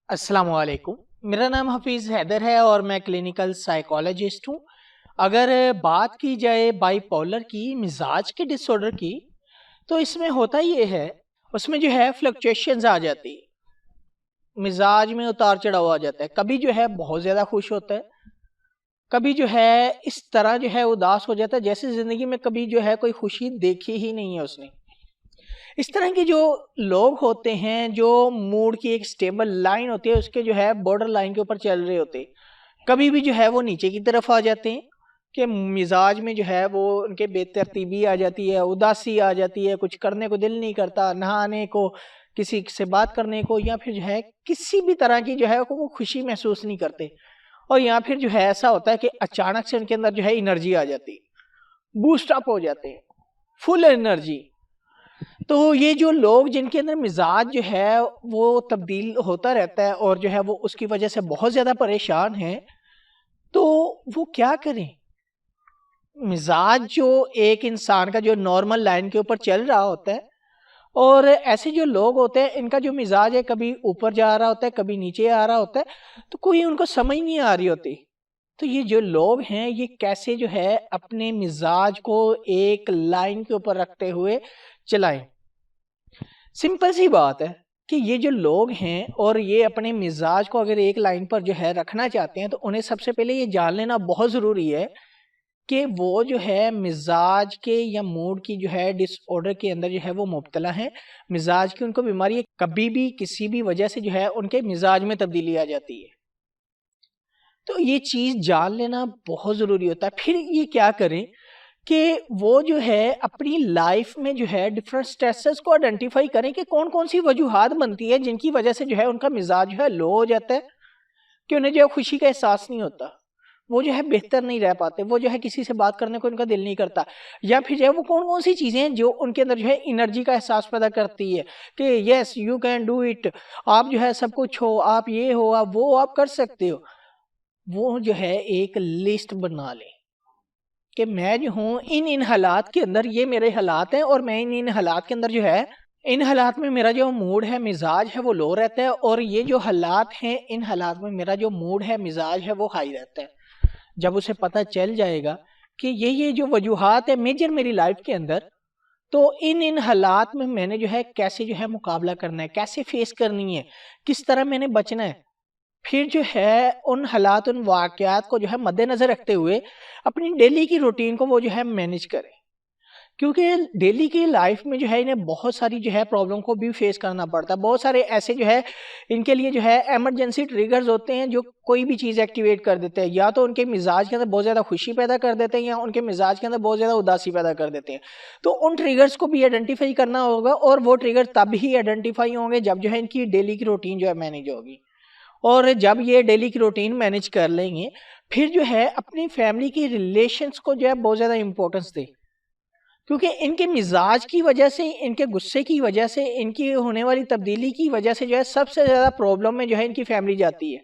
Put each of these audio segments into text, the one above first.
अस्सलाम वालेकुम। मेरा नाम हफीज़ हैदर है और मैं क्लिनिकल साइकोलॉजिस्ट हूँ। अगर बात की जाए बाइपोलर की, मिजाज के डिसऑर्डर की, तो इसमें होता ये है, उसमें जो है फ्लक्चुएशंस आ जाती है, मिजाज में उतार चढ़ाव आ जाता है। कभी जो है बहुत ज़्यादा खुश होता है, कभी जो है इस तरह जो है उदास हो जाता है जैसे ज़िंदगी में कभी जो है कोई खुशी देखी ही नहीं है उसने। इस तरह के जो लोग होते हैं, जो मूड की एक स्टेबल लाइन होती है उसके जो है बॉर्डर लाइन के ऊपर चल रहे होते हैं, कभी भी जो है वो नीचे की तरफ आ जाते हैं कि मिजाज में जो है वो उनके बेतरतीबी आ जाती है, उदासी आ जाती है, कुछ करने को दिल नहीं करता, नहाने को, किसी से बात करने को, या फिर जो है किसी भी तरह की जो है वो खुशी महसूस नहीं करते। और या फिर जो है ऐसा होता है कि अचानक से उनके अंदर जो है एनर्जी आ जाती है, बूस्ट अप हो जाते हैं, फुल एनर्जी। तो ये जो लोग जिनके अंदर मिजाज जो है वो तब्दील होता रहता है और जो है वो उसकी वजह से बहुत ज्यादा परेशान हैं, तो वो क्या करें? मिजाज जो एक इंसान का जो नॉर्मल लाइन के ऊपर चल रहा होता है, और ऐसे जो लोग होते हैं इनका जो मिजाज है कभी ऊपर जा रहा होता है, कभी नीचे आ रहा होता है, तो कोई उनको समझ नहीं आ रही होती। तो ये जो लोग हैं ये कैसे जो है अपने मिजाज को एक लाइन के ऊपर रखते हुए चलाएं? सिंपल सी बात है कि ये जो लोग हैं और ये अपने मिजाज को अगर एक लाइन पर जो है रखना चाहते हैं, तो उन्हें सबसे पहले ये जान लेना बहुत ज़रूरी है कि वो जो है मिजाज के या मूड की जो है डिसऑर्डर के अंदर जो है वो मुब्तला है। मिजाज की उनको बीमारी है, कभी भी किसी भी वजह से जो है उनके मिजाज में तब्दीली आ जाती है। तो ये चीज़ जान लेना बहुत ज़रूरी होता है। फिर ये क्या करें कि वो जो है अपनी लाइफ में जो है डिफरेंट स्ट्रेसेस को आइडेंटिफाई करें कि कौन कौन सी वजूहात बनती है जिनकी वजह से जो है उनका मिजाज जो है लो हो जाता है, कि उन्हें जो है खुशी का एहसास नहीं होता, वो जो है बेहतर नहीं रह पाते, वो जो है किसी से बात करने को उनका दिल नहीं करता। या फिर जो है वो कौन कौन सी चीज़ें हैं जो उनके अंदर जो है एनर्जी का एहसास पैदा करती है कि yes you can do it, आप जो है सब कुछ हो, आप ये हो, आप वो, आप कर सकते हो। वो जो है एक लिस्ट बना लें कि मैं जो हूँ इन इन हालात के अंदर, ये मेरे हालात हैं और मैं इन इन हालात के अंदर जो है, इन हालात में मेरा जो मूड है, मिजाज है वो लो रहता है, और ये जो हालात हैं इन हालात में मेरा जो मूड है, मिजाज है वो हाई रहता है। जब उसे पता चल जाएगा कि ये जो वजूहात है मेजर मेरी लाइफ के अंदर, तो इन इन हालात में मैंने जो है कैसे जो है मुकाबला करना है, कैसे फेस करनी है, किस तरह मैंने बचना है, फिर जो है उन हालात, उन वाक़यात को जो है मद्देनज़र रखते हुए अपनी डेली की रूटीन को वो जो है मैनेज करें। क्योंकि डेली की लाइफ में जो है इन्हें बहुत सारी जो है प्रॉब्लम को भी फेस करना पड़ता है। बहुत सारे ऐसे जो है इनके लिए जो है इमरजेंसी ट्रिगर्स होते हैं जो कोई भी चीज़ एक्टिवेट कर देते हैं, या तो उनके मिजाज के अंदर बहुत ज़्यादा खुशी पैदा कर देते हैं या उनके मिजाज के अंदर बहुत ज़्यादा उदासी पैदा कर देते हैं। तो उन ट्रिगर्स को भी आइडेंटिफाई करना होगा, और वो ट्रिगर तब ही आइडेंटिफाई होंगे जब जो है इनकी डेली की रूटीन जो है मैनेज होगी। और जब ये डेली की रूटीन मैनेज कर लेंगे, फिर जो है अपनी फैमिली की रिलेशंस को जो है बहुत ज़्यादा इंपॉर्टेंस दें। क्योंकि इनके मिजाज की वजह से, इनके गुस्से की वजह से, इनकी होने वाली तब्दीली की वजह से जो है सबसे ज़्यादा प्रॉब्लम में जो है इनकी फैमिली जाती है।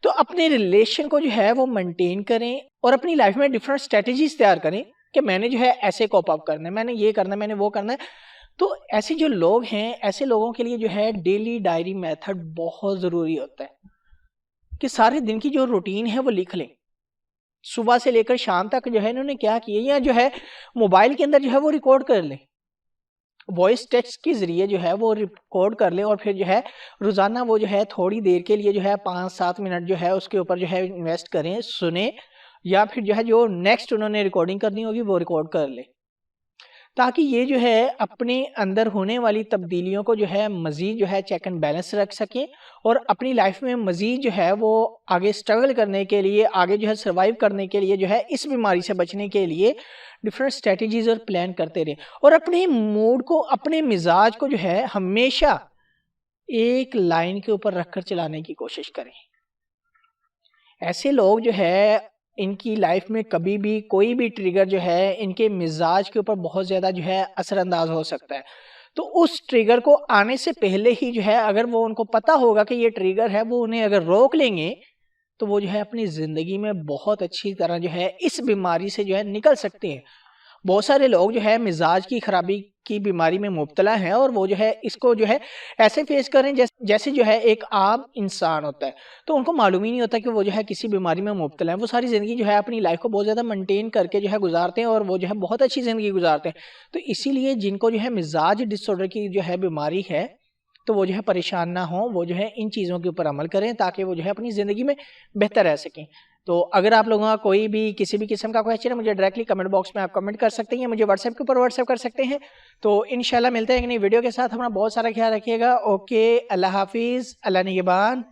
तो अपने रिलेशन को जो है वो मेंटेन करें और अपनी लाइफ में डिफरेंट स्ट्रेटजीज तैयार करें कि मैंने जो है ऐसे कॉप अप करना है, मैंने ये करना है, मैंने वो करना है। तो ऐसे जो लोग हैं, ऐसे लोगों के लिए जो है डेली डायरी मेथड बहुत ज़रूरी होता है कि सारे दिन की जो रूटीन है वो लिख लें, सुबह से लेकर शाम तक जो है इन्होंने क्या किया, या जो है मोबाइल के अंदर जो है वो रिकॉर्ड कर लें, वॉइस टेक्स्ट के ज़रिए जो है वो रिकॉर्ड कर लें, और फिर जो है रोज़ाना वो जो है थोड़ी देर के लिए जो है 5-7 मिनट जो है उसके ऊपर जो है इन्वेस्ट करें, सुने, या फिर जो है जो नेक्स्ट उन्होंने रिकॉर्डिंग करनी होगी वो रिकॉर्ड कर लें, ताकि ये जो है अपने अंदर होने वाली तब्दीलियों को जो है मज़ीद जो है चेक एंड बैलेंस रख सकें, और अपनी लाइफ में मज़ीद जो है वो आगे स्ट्रगल करने के लिए, आगे जो है सर्वाइव करने के लिए, जो है इस बीमारी से बचने के लिए डिफरेंट स्ट्रेटजीज और प्लान करते रहें, और अपने मूड को, अपने मिजाज को जो है हमेशा एक लाइन के ऊपर रखकर चलाने की कोशिश करें। ऐसे लोग जो है इनकी लाइफ में कभी भी कोई भी ट्रिगर जो है इनके मिजाज के ऊपर बहुत ज़्यादा जो है असरअंदाज हो सकता है। तो उस ट्रिगर को आने से पहले ही जो है, अगर वो उनको पता होगा कि ये ट्रिगर है, वो उन्हें अगर रोक लेंगे, तो वो जो है अपनी ज़िंदगी में बहुत अच्छी तरह जो है इस बीमारी से जो है निकल सकते हैं। बहुत सारे लोग जो है मिजाज की खराबी की बीमारी में मुब्तला हैं और वो जो है इसको जो है ऐसे फेस करें जैसे जो है एक आम इंसान होता है, तो उनको मालूम ही नहीं होता कि वो जो है किसी बीमारी में मुब्तला है। वो सारी ज़िंदगी जो है अपनी लाइफ को बहुत ज़्यादा मेंटेन करके जो है गुजारते हैं और वो जो है बहुत अच्छी ज़िंदगी गुजारते हैं। तो इसीलिए जिनको जो है मिजाज डिसऑर्डर की जो है बीमारी है, तो वो जो है परेशान ना हो, वो जो है इन चीज़ों के ऊपर अमल करें ताकि वो जो है अपनी ज़िंदगी में बेहतर रह सकें। तो अगर आप लोगों का कोई भी किसी भी किस्म का क्वेश्चन है, मुझे डायरेक्टली कमेंट बॉक्स में आप कमेंट कर सकते हैं, मुझे व्हाट्सएप के ऊपर व्हाट्सएप कर सकते हैं। तो इंशाल्लाह मिलते हैं एक नई वीडियो के साथ। अपना बहुत सारा ख्याल रखिएगा। ओके, अल्लाह हाफिज़, अल्लाह निगहबान।